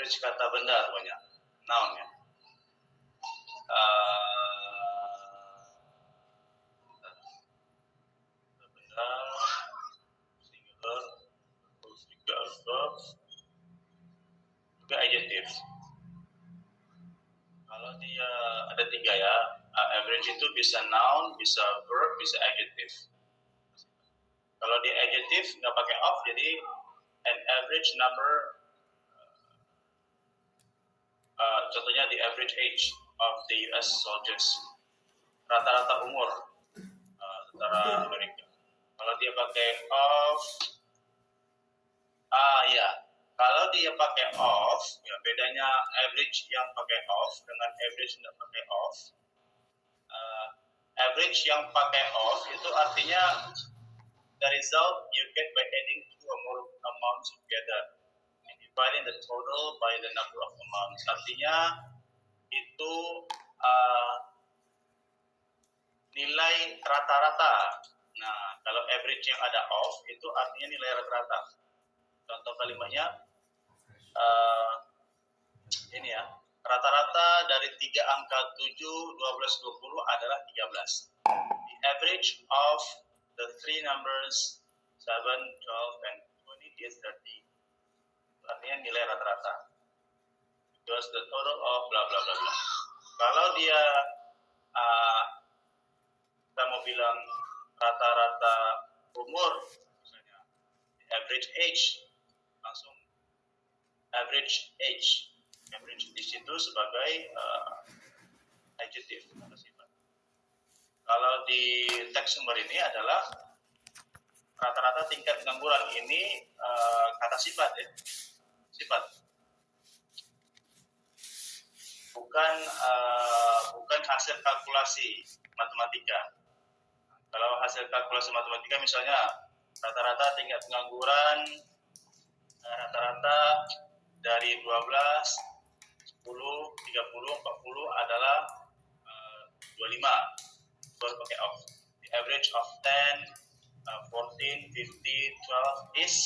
average kata benda banyak, noun ya. Benda, singular, juga verb, juga adjective. Kalau dia ada 3 ya, average itu bisa noun, bisa verb, bisa adjective. Kalau di adjective nggak pakai of, jadi an average number, contohnya the average age of the US soldiers, rata-rata umur tentara Amerika. Kalau dia pakai of, kalau dia pakai of, ya bedanya average yang pakai of dengan average yang tidak pakai of. Average yang pakai of itu artinya the result you get by adding two or more amounts together and dividing the total by the number of amounts. Artinya itu nilai rata-rata. Nah, kalau average yang ada of itu artinya nilai rata-rata. Contoh kalimatnya ini ya, rata-rata dari 3 angka 7, 12, 20 adalah 13. The average of the 3 numbers 7, 12, and 20 is 30. Artinya nilai rata-rata. Because the total of bla bla bla bla. Kalau dia kita mau bilang rata-rata umur, misalnya average age, langsung average age di situ sebagai adjective kata sifat. Kalau di teks sumber ini adalah rata-rata tingkat pengangguran, ini kata sifat ya, sifat. Bukan hasil kalkulasi matematika. Kalau hasil kalkulasi matematika misalnya rata-rata tingkat pengangguran rata-rata dari 12, 10, 30, 40 adalah 25. Baru pakai of. The average of 10, 14, 50, 12 is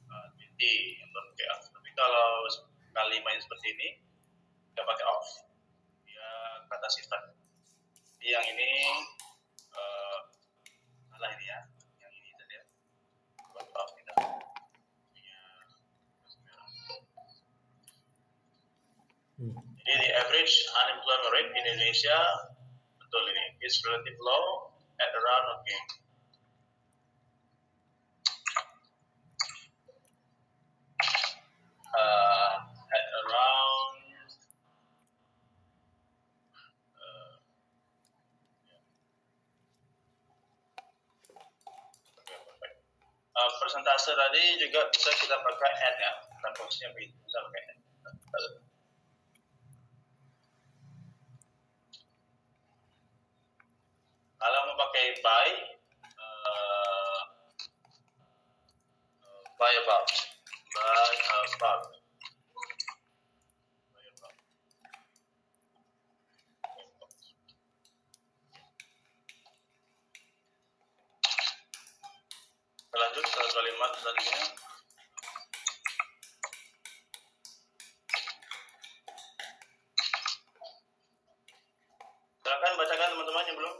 20. Yang baru pakai of. Tapi kalau kalimat seperti ini nggak pakai of, dia kata sifat. Yang ini salah ini ya, yang ini tadi ya, buat of kita. Jadi the average unemployment rate in Indonesia, betul ini, is relatively low at around at around persentase tadi juga bisa kita pakai n ya, bukan posisinya bisa pakai n. Kalau mau pakai by about. Lanjut ke kalimat selanjutnya. Silakan bacakan teman-teman yang belum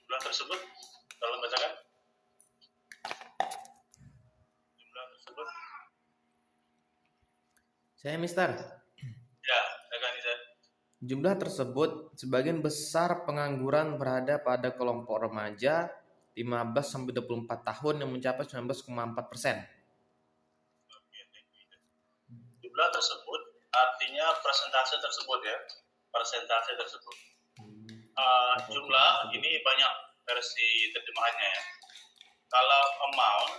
jumlah tersebut. Tolong bacakan jumlah tersebut. Saya Mister. Ya, silakan Izan. Jumlah tersebut sebagian besar pengangguran berada pada kelompok remaja 15-24 tahun yang mencapai 19,4%. Jumlah tersebut artinya persentase tersebut ya, persentase tersebut. Jumlah ini banyak versi terjemahannya ya. Kalau amount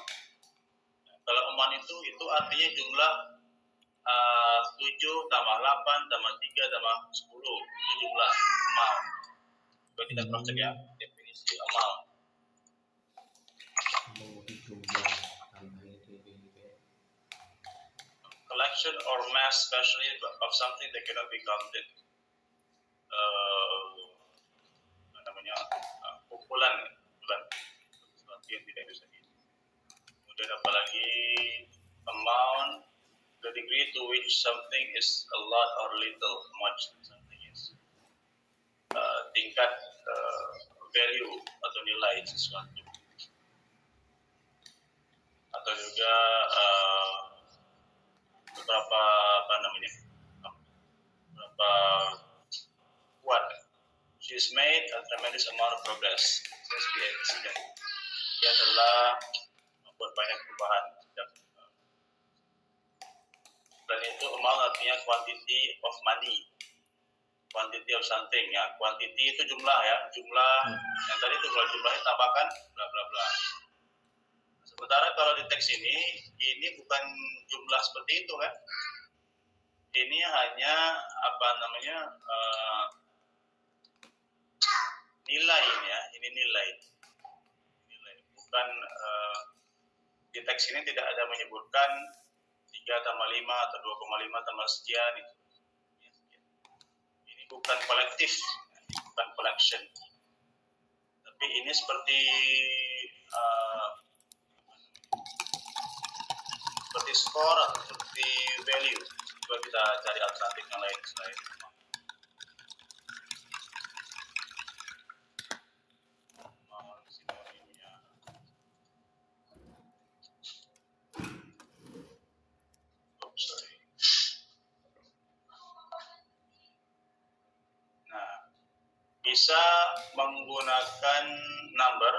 itu artinya jumlah 7 tambah 8 tambah 3 tambah 10 itu jumlah amount. Coba kita cross check ya definisi amount. Collection or mass especially of something that cannot be counted. Kumpulan sesuatu yang tidak bisa dihitung. Kemudian apalagi amount, the degree to which something is a lot or little, much, something is tingkat value atau nilai sesuatu, atau juga beberapa beberapa kuat. She's made a tremendous amount of progress since the accident. Dia telah membuat banyak perubahan. Dan itu amount artinya quantity of money, quantity of something ya. Quantity itu jumlah ya, jumlah yang tadi itu kalau jumlahnya tambahkan bla bla bla. Sementara kalau di teks ini bukan jumlah seperti itu kan. Ini hanya nilai ini ya, ini nilai. Bukan di teks ini tidak ada menyebutkan 3 tambah 5 atau 2,5 tambah sekian. Ini bukan kolektif, bukan collection. Tapi ini seperti skor atau seperti value. Coba kita cari alternatif yang lain selain bisa menggunakan number,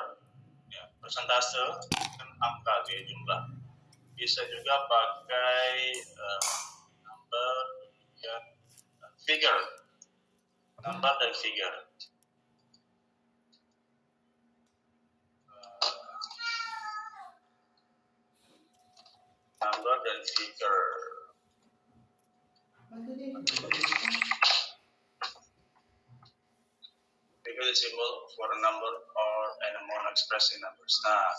ya, persentase, angka, ya, jumlah. Bisa juga pakai number, ya, figure, number dan figure. Number dan figure. Figure is symbol for a number or an amount expressed in numbers. Nah,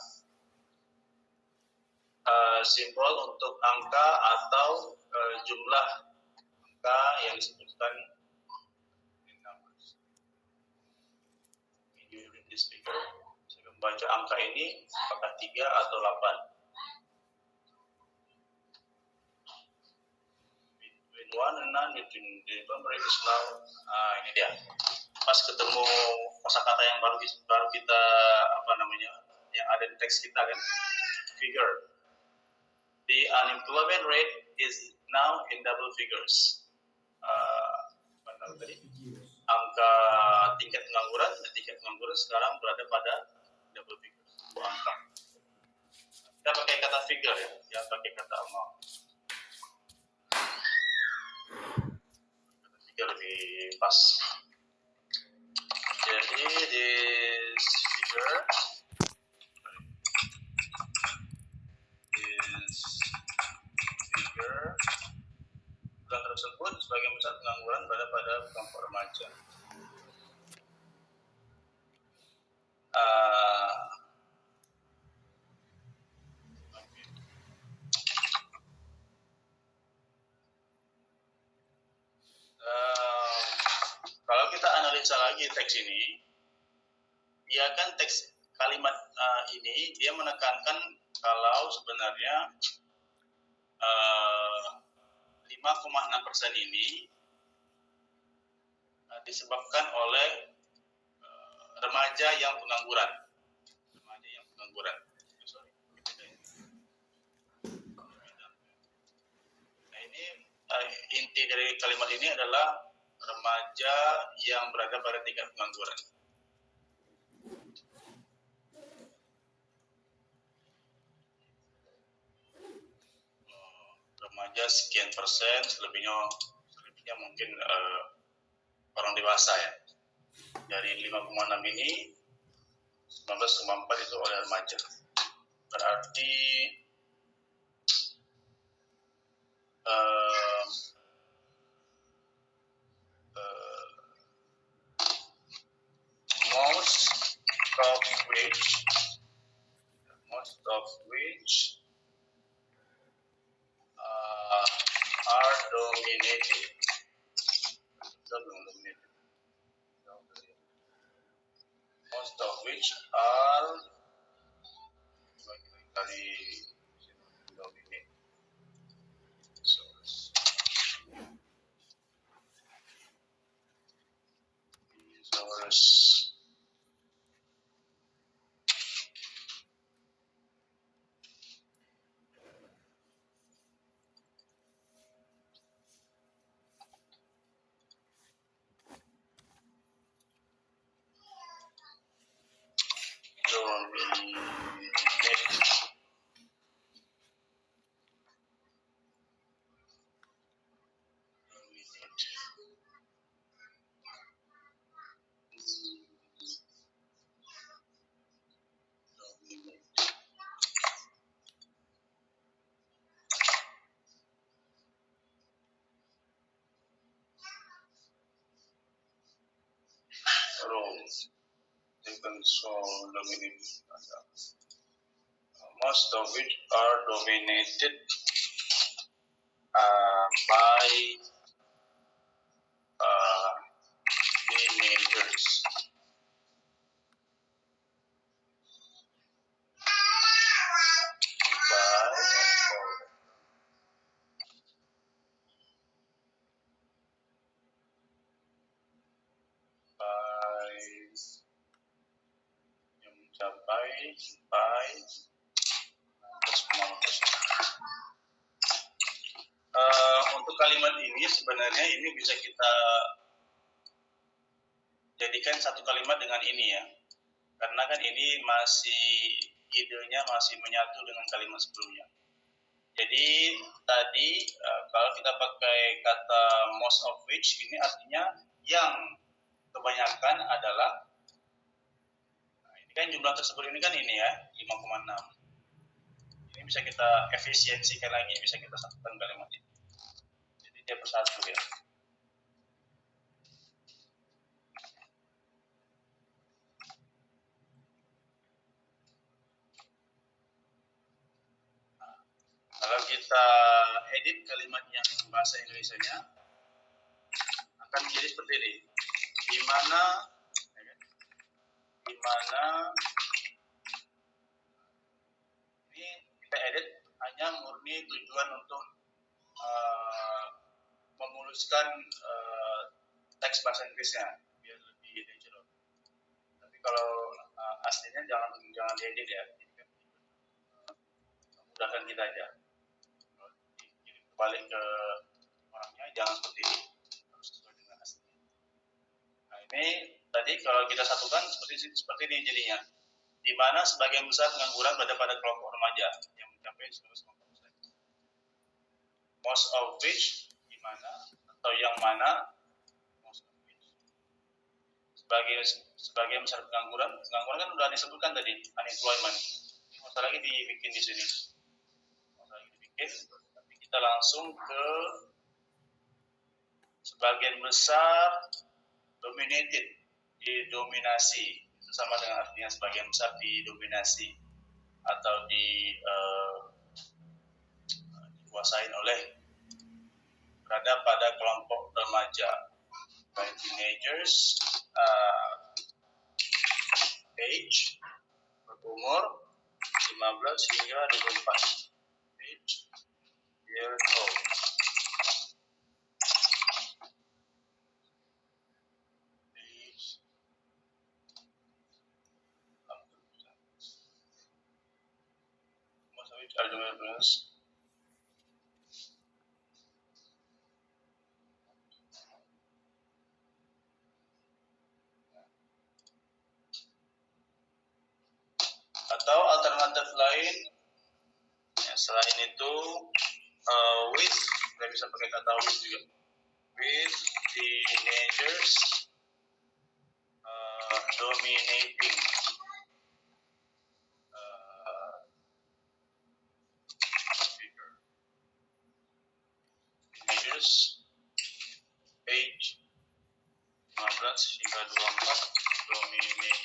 simbol untuk angka atau jumlah angka yang disebutkan in numbers. You read this figure. Saya membaca angka ini apakah 3 atau 8. Between 1 and 9, between the number is now. Ini dia. Pas ketemu kosakata yang baru kita yang ada di teks kita kan, figure. The unemployment rate is now in double figures. Angka tingkat pengangguran sekarang berada pada double figures, angka. Kita pakai kata figure ya, jangan pakai kata amount. Kata figure lebih pas. Jadi this figure bulan tersebut sebagian besar pengangguran berada pada kelompok remaja. Kalau kita analisa lagi teks ini, dia kan teks kalimat ini dia menekankan kalau sebenarnya 5,6% ini disebabkan oleh remaja yang pengangguran. Nah, ini inti dari kalimat ini adalah remaja yang berada pada tingkat pengangguran. Remaja sekian persen, selebihnya mungkin orang dewasa ya. Dari 5,6 ini 19,4 itu oleh remaja. Berarti most of which are dominated. Most of which are dominated. So most of which are dominated by teenagers. Yang mencapai untuk kalimat ini sebenarnya ini bisa kita jadikan satu kalimat dengan ini ya, karena kan ini masih idenya masih menyatu dengan kalimat sebelumnya. Jadi tadi kalau kita pakai kata most of which, ini artinya yang kebanyakan adalah, ini kan jumlah tersebut ini kan ini ya 5,6. Ini bisa kita efisiensikan lagi, bisa kita satukan kalimat ini. Jadi dia bersatu ya. Kalau kita edit kalimat yang bahasa Indonesianya akan menjadi seperti ini. Di mana ini kita edit hanya murni tujuan untuk memuluskan teks bahasa Inggrisnya biar lebih natural. Tapi kalau aslinya jangan diedit ya, mudahkan kita aja. Balik ke orangnya jangan seperti ini, harus sesuai dengan asli. Nah ini tadi kalau kita satukan seperti ini jadinya, di mana sebagian besar pengangguran berada pada kelompok remaja yang mencapai 19,4%. Most of which, di mana atau yang mana, most of which. Sebagian besar pengangguran kan sudah disebutkan tadi, unemployment. Ini masalah lagi dibikin di sini. Kita langsung ke sebagian besar dominated, didominasi. Itu sama dengan artinya sebagian besar didominasi atau dikuasain oleh, berada pada kelompok remaja, by teenagers, age, berumur 15 hingga 24. Years old. Most of which are dominant. Atau alternatif lain ya, selain itu with, kita bisa pakai kata with juga, with teenagers dominating teenagers age 15 hingga 24 dominating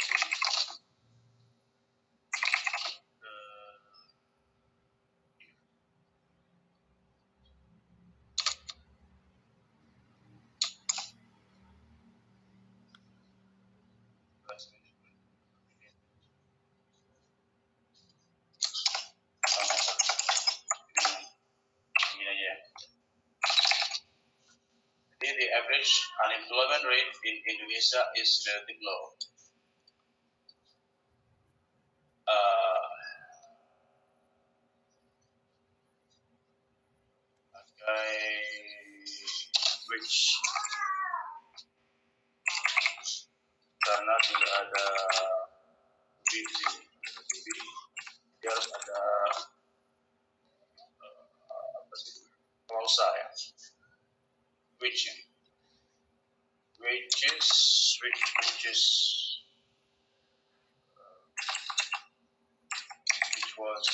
the average unemployment rate in Indonesia is relatively low. Which karena tidak ada dia harus ada klausa ya, which was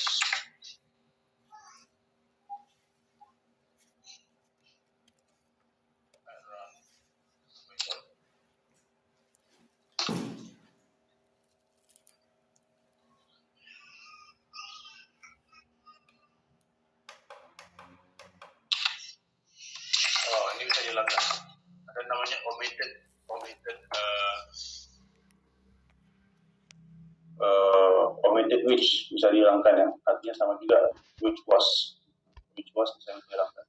dihilangkan. Ada namanya omitted which bisa dihilangkan ya, artinya sama juga which was bisa dihilangkan.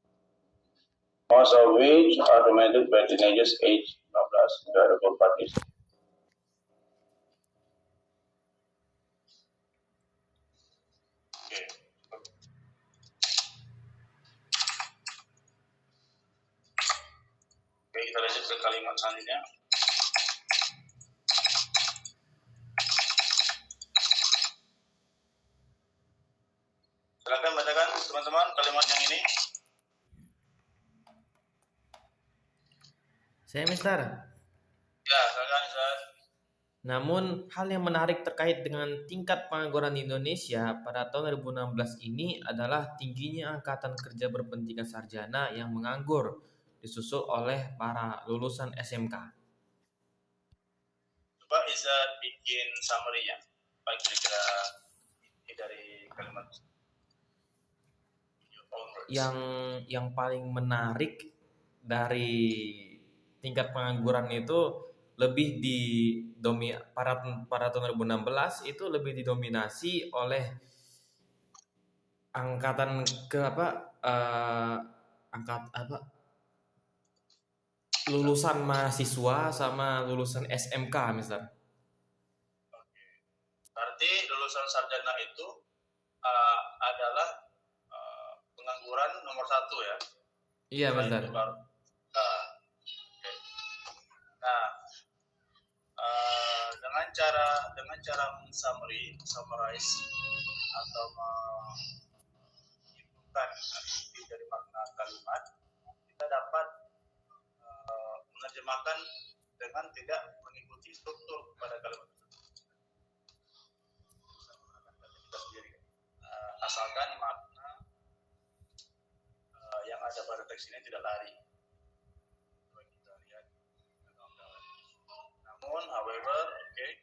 Most of which are dominated by teenagers age 15 to adult parties. Oke, kita lanjut ke kalimat selanjutnya. Silakan bacakan teman-teman kalimat yang ini. Saya, Mister. Ya, silakan, Mister. Namun, hal yang menarik terkait dengan tingkat pengangguran di Indonesia pada tahun 2016 ini adalah tingginya angkatan kerja berpendidikan sarjana yang menganggur, disusul oleh para lulusan SMK. Coba Iza bikin summary-nya. Apa kira-kira dari kalimat yang paling menarik dari tingkat pengangguran itu lebih pada tahun 2016 itu lebih didominasi oleh angkatan lulusan mahasiswa sama lulusan SMK, Mister. Berarti lulusan sarjana itu adalah pengangguran nomor 1 ya? Iya, Mister. Dengan cara summarize atau menyimpulkan inti dari makna kalimat, kita dapat menerjemahkan dengan tidak mengikuti struktur pada kalimat sendiri. Asalkan makna yang ada pada teks ini tidak lari. Kita lihat. Namun, however, in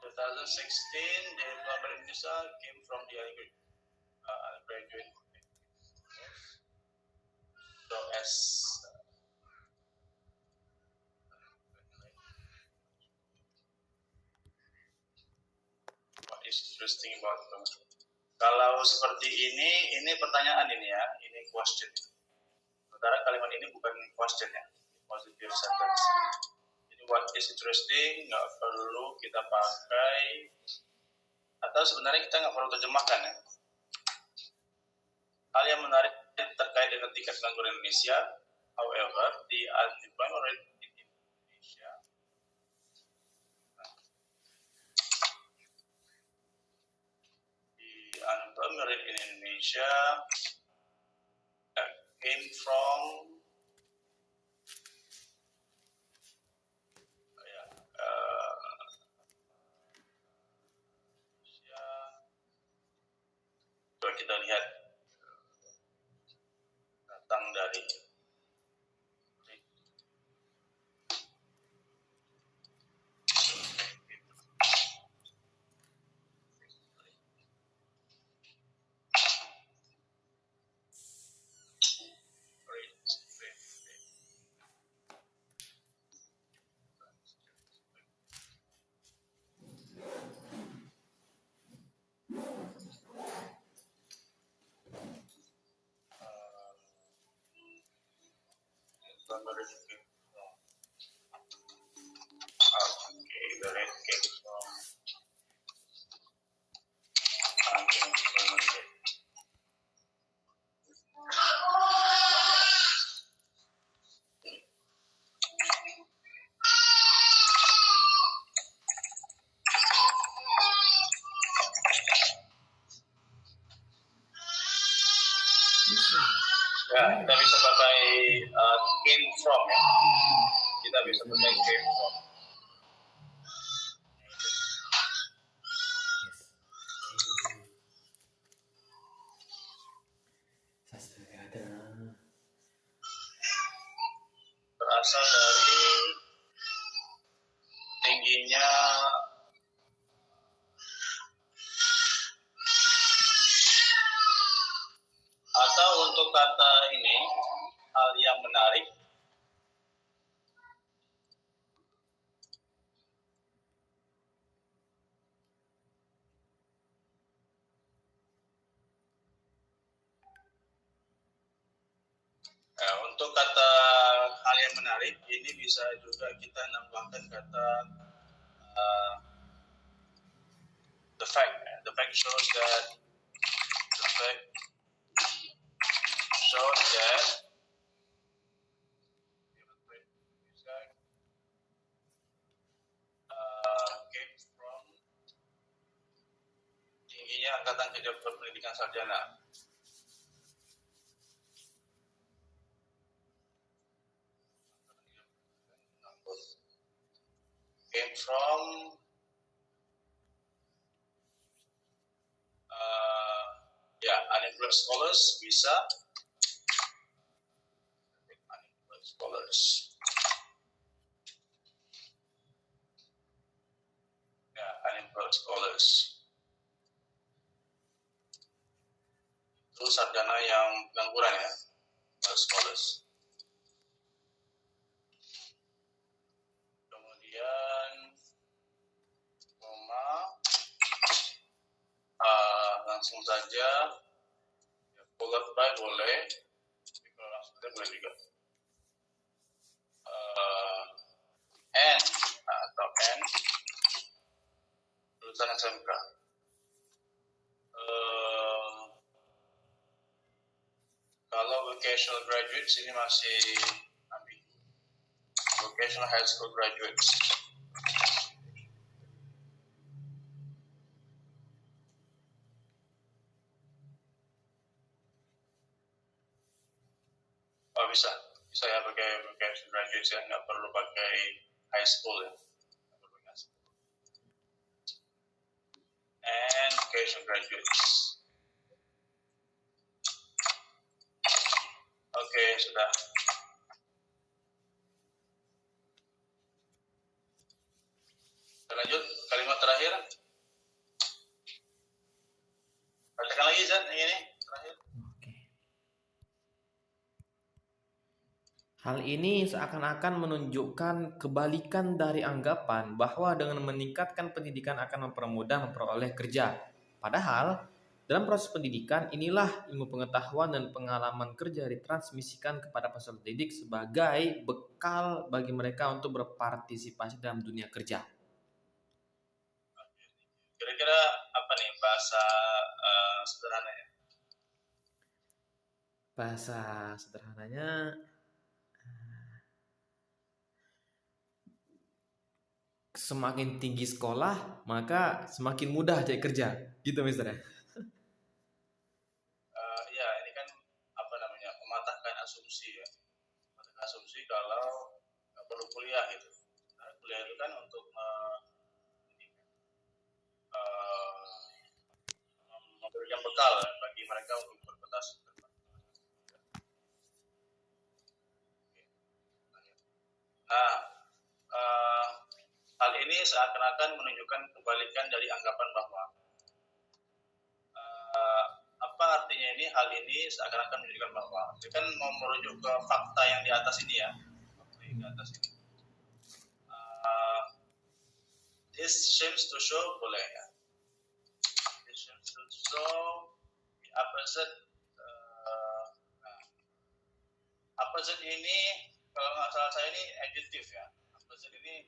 2016, the employment in Indonesia came from the graduate. So as what is interesting about them? Kalau seperti ini pertanyaan ini ya, ini question. Sementara kalimat ini bukan question ya, positive sentence. Jadi what is interesting nggak perlu kita pakai, atau sebenarnya kita nggak perlu terjemahkan ya. Hal yang menarik terkait dengan tingkat pengangguran Indonesia, however, the unemployment rate in Indonesia came from coba kita lihat datang dari kita bisa pakai came from ya. Kita bisa pakai came from. Berasal dari tingginya atau untuk kata ini hal yang menarik menarik, ini bisa juga kita nambahkan kata the fact shows that came from tingginya angkatan kerja berpendidikan sarjana. Came from unemployed scholars bisa unemployed scholars. Unemployed scholars. Itu sarjana yang pengangguran ya, scholars. Kemudian langsung saja followed by boleh, kalau langsung saja boleh juga. And atau and lulusan SMK. Kalau vocational graduates ini masih ambigu. Vocational high school graduates. Bisa ya pakai vocational graduates ya, nggak perlu pakai high school ya. And vocational graduates. Oke, sudah. Kita lanjut kalimat terakhir. Bacakan lagi Zan, ini terakhir. Hal ini seakan-akan menunjukkan kebalikan dari anggapan bahwa dengan meningkatkan pendidikan akan mempermudah memperoleh kerja. Padahal, dalam proses pendidikan, inilah ilmu pengetahuan dan pengalaman kerja ditransmisikan kepada peserta didik sebagai bekal bagi mereka untuk berpartisipasi dalam dunia kerja. Kira-kira apa nih bahasa sederhananya? Bahasa sederhananya, semakin tinggi sekolah, maka semakin mudah cari kerja. Gitu Mister ya? Ya, ini kan mematahkan asumsi ya. Mematahkan asumsi kalau nggak perlu kuliah gitu. Karena kuliah itu kan untuk memberikan bekal bagi mereka untuk berprestasi. Nah, hal ini seakan-akan menunjukkan kebalikan dari anggapan bahwa apa artinya ini? Hal ini seakan-akan menunjukkan bahwa itu kan mau merujuk ke fakta yang di atas ini ya, fakta yang di atas ini. This seems to show boleh ya. This seems to show the opposite. Opposite ini kalau nggak salah saya ini adjective ya. Opposite ini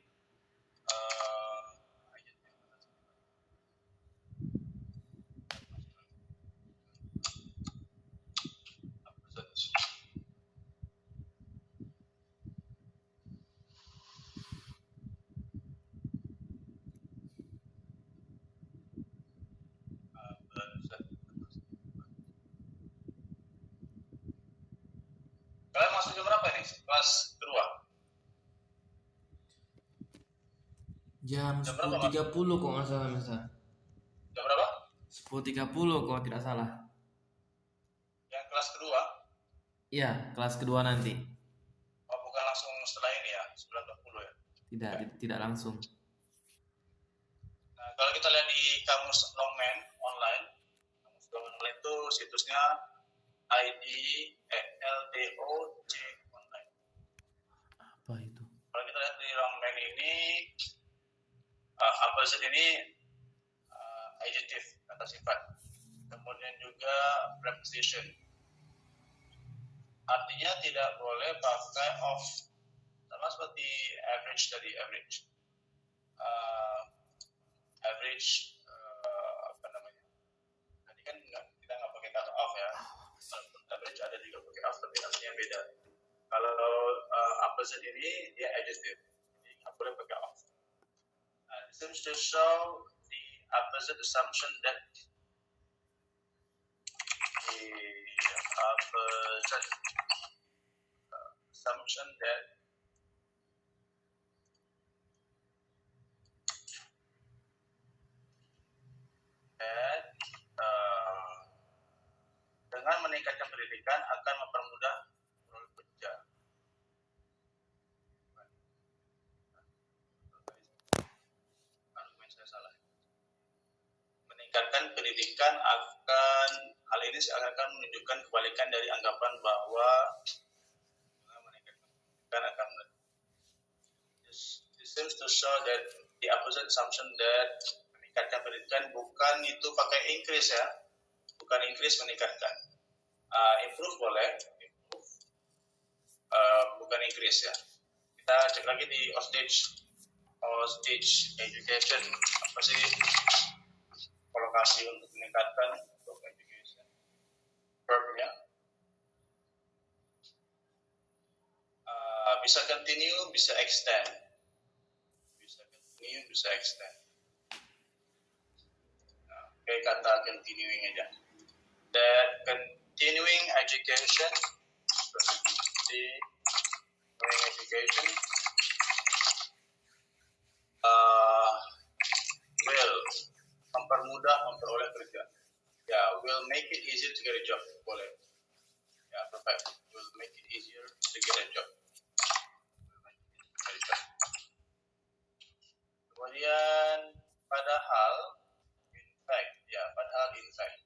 kalian masuk jam berapa nih? Kelas kedua? Jam 10.30 kok nggak salah Mister. Jam berapa? 10.30 kalau tidak salah. Yang kelas kedua? Iya, kelas kedua nanti. Oh, bukan langsung setelah ini ya, 9.20 ya? Tidak langsung. Nah, kalau kita lihat di kamus Longman online, kamus Longman itu situsnya LDOC online. Apa itu? Kalau kita lihat di Longman ini, opposite ini adjective, kata sifat. Kemudian juga preposition. Artinya tidak boleh pakai of sama seperti average dari average. Average apa namanya? Tadi kan kita nggak pakai cut off ya. Average ada juga pakai off, tapi artinya beda. Kalau opposite ini dia adjective, jadi nggak boleh pakai off. It seems to show the opposite assumption that dengan meningkatkan pendidikan akan mempermudah peroleh kerja. Meningkatkan pendidikan akan, hal ini akan menunjukkan kebalikan dari anggapan bahwa meningkatkan pendidikan akan. This seems to show that the opposite assumption that meningkatkan pendidikan bukan itu pakai increase ya, bukan increase meningkatkan. Improve boleh, improve, bukan increase ya. Kita cek lagi di hostage education, apa sih kolokasi untuk meningkatkan untuk education, verbnya. Bisa continue, bisa extend. Bisa continue, bisa extend. Kayak kata continuing aja. That continuing education, will mempermudah memperoleh kerja. Ya, will make it easier to get a job. Boleh. Ya, perfect. Will make it easier to get a job. Kemudian padahal, in fact, ya padahal in fact,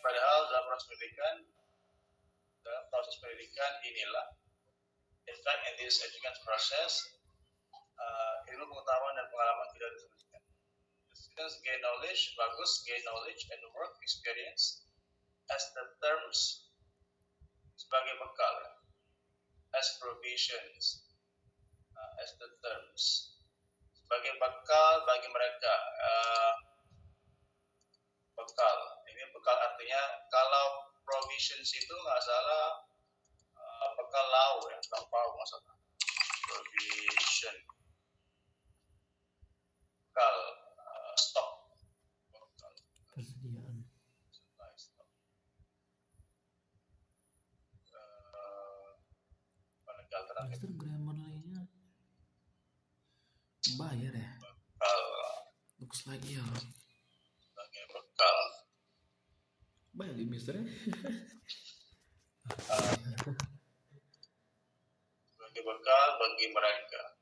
padahal dalam proses pendidikan inilah, in fact, in this education process, ilmu pengetahuan dan pengalaman tidak disebutkan. The students gain knowledge, bagus, gain knowledge and work experience as the terms sebagai bekal, as provisions, as the terms sebagai bekal bagi mereka. Bekal, ini bekal artinya kalau provisions itu nggak salah bekal lau ya, lampau maksudnya. Provision, bekal, stok, bekal. Persediaan. Master grammar lainnya bayar ya? Looks like ya. Sebagai bekal. Bayar di mister ya? Sebagai bekal bagi mereka.